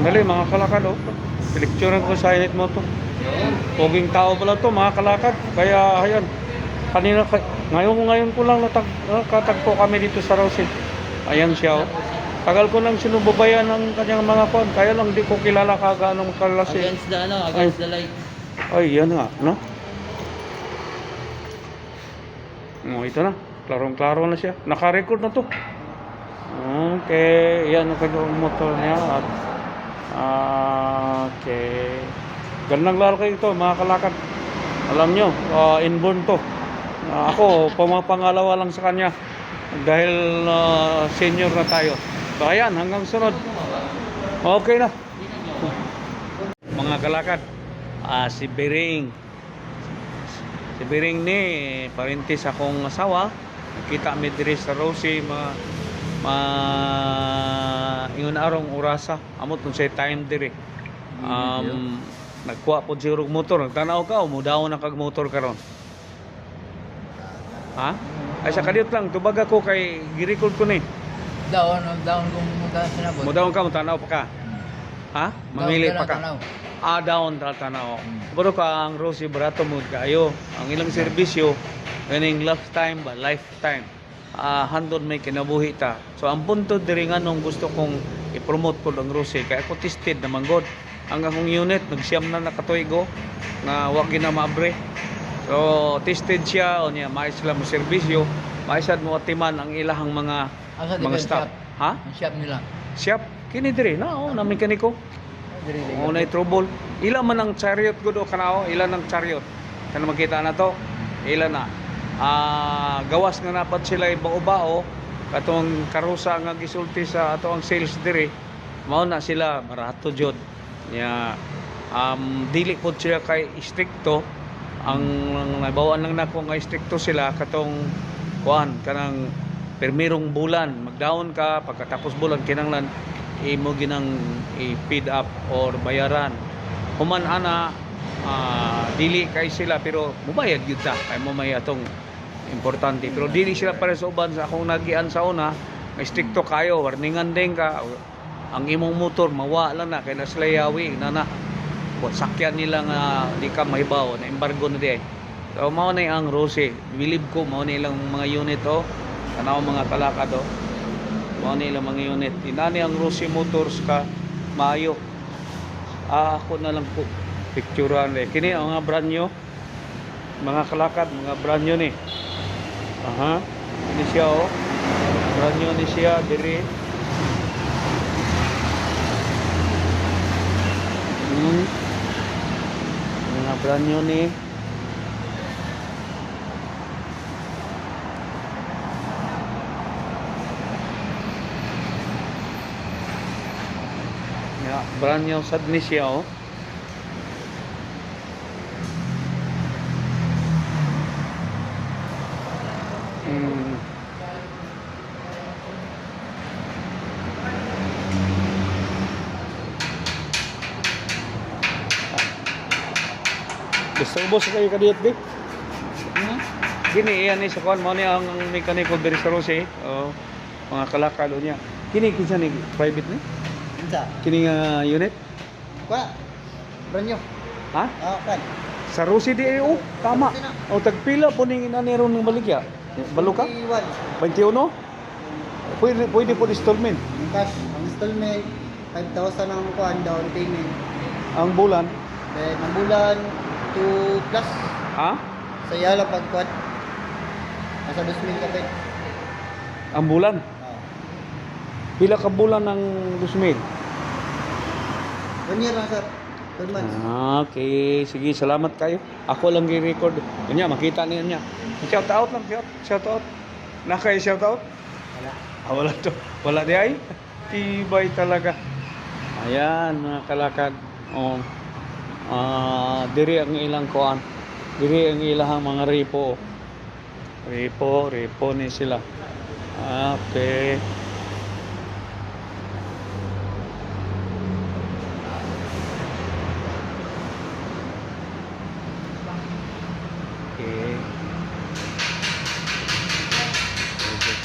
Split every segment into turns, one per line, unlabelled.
Dali mga kalakad oh. Pilicturean ko sa init mo to. Poging tao pala to mga kalakad. Kaya ayan. Kanina ngayon ko lang katagpo kami dito sa Rosin. Ayan siya oh. Tagal ko nang sinubabayan ng kanyang mga kon. Kaya lang di ko kilala kagaanong kalasi.
Against the light.
Ay, yan nga, no? Oh, ito na. Klarong-klaro na siya. Naka-record na to. Okay, yan ang kanyang motor niya. At, okay. Gandang laro kayo ito, mga kalakad. Alam nyo, inborn to. Ako, pumapangalawa lang sa kanya. Dahil senior na tayo. So, ayan, hanggang sunod. Okay na. Mga kalakad, si Bering. Si Bering ni, parintis akong asawa. Nakita mi diri sa Rosie, ingon arong orasa. Amot kung say time diri. Nagkuha po zero motor. Nagtanaw ka, umudaw na kag motor karon. Ha? Ay sa kadiyot lang, tubag ako kay girikod ko ni.
Down kung muda sinabot.
Mudaw ka, tanaw pa ka. Ha? Mamili pa ka. Down tanaw. Pero ka ang Rosie barato mo kayo. Ang ilang serbisyo ganing lifetime ba lifetime. Handon may kinabuhi ta. So ang punto diri nga nung gusto kong i-promote ko ang Rosie kay ako tested naman god. Ang akong unit nagsiyam na nakatuigo nga wa gina maabre. So tested siya o niya may sila mo serbisyo, may sad mo atiman ang ilahang mga staff. Ha?
Ang shop nila.
Shop kini diri na na mekaniko. O na trouble. Ila man ang chariot gud o kanao, ila ng chariot. Kana makita na to, ila na. Gawas nga napat sila ibao-bao katong karusa nga gisulti sa ato ang sales diri. Mao na sila barato jud. Ya dili pod sila kay stricto. Ang nabawaan lang nako nga stricto sila katong kuan kanang permirong bulan magdaon ka pagkatapos bulan kinanglan imo ginang i-feed up or bayaran human ana dili kay sila pero mubayad gyud ta kay mo may atong importante pero dili sila para sa uban sa akong nagian sa una may stricto kayo warningan din ka ang imong motor mawala na kay naslayawi na sakyan nila nga di ka mahibaw na embargo na di so mao na ang Rosie believe ko mao na ilang mga unit tanaw mga kalakad mao na ilang mga unit inani ang Rosie Motors ka maayo ako na lang po picturean kini ang mga brand new mga kalakad mga brand new ni ini siya brand new ni siya diri mga brand new ni brand new sad ni siya Disturbo sa kayo kadiyot di? Gini iyan ni sa kuan mo ni ang mekaniko diri sa Rosie mga kalakalo niya kini kinsa ni private ni? Kini nga unit?
Kwa? Branyo.
Ha?
Kan.
Sa Rosie di tama. O tagpila po ning inanero ng baligya. Balo ka? 21. Pwede po installment.
Ang cash, ang installment 5,000 ang kuan down payment.
Ang bulan?
Then ang bulan 2 plus.
Ha?
Sa yala pag kuan. Nasa 2,000 ka pet.
Ang bulan? Pila ka bulan ng 2,000?
1 year lang sir. 2 months.
Okay. Sige, salamat kayo. Ako lang gi-record. Kanya, makita niyo niya. Shout out lang, shout out. Nakay shout out?
Wala.
Wala to. Wala di ay? Tibay talaga. Ayan, mga kalakad. Diri ang ilang kuan. Diri ang ilang mga repo. Repo ni sila. Okay.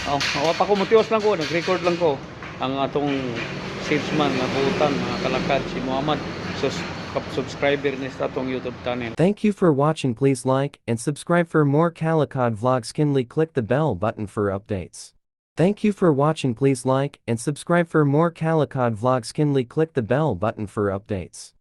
Awa pa ko mutiwas lang ko, nag-record lang ko. ang atong salesman nga buutan mga kalakad si Muhammad. So subscriber ni sa atong YouTube channel.
Thank you for watching. Please like and subscribe for more Calicod vlogs. Kindly click the bell button for updates. Thank you for watching. Please like and subscribe for more Calicod vlogs. Kindly click the bell button for updates.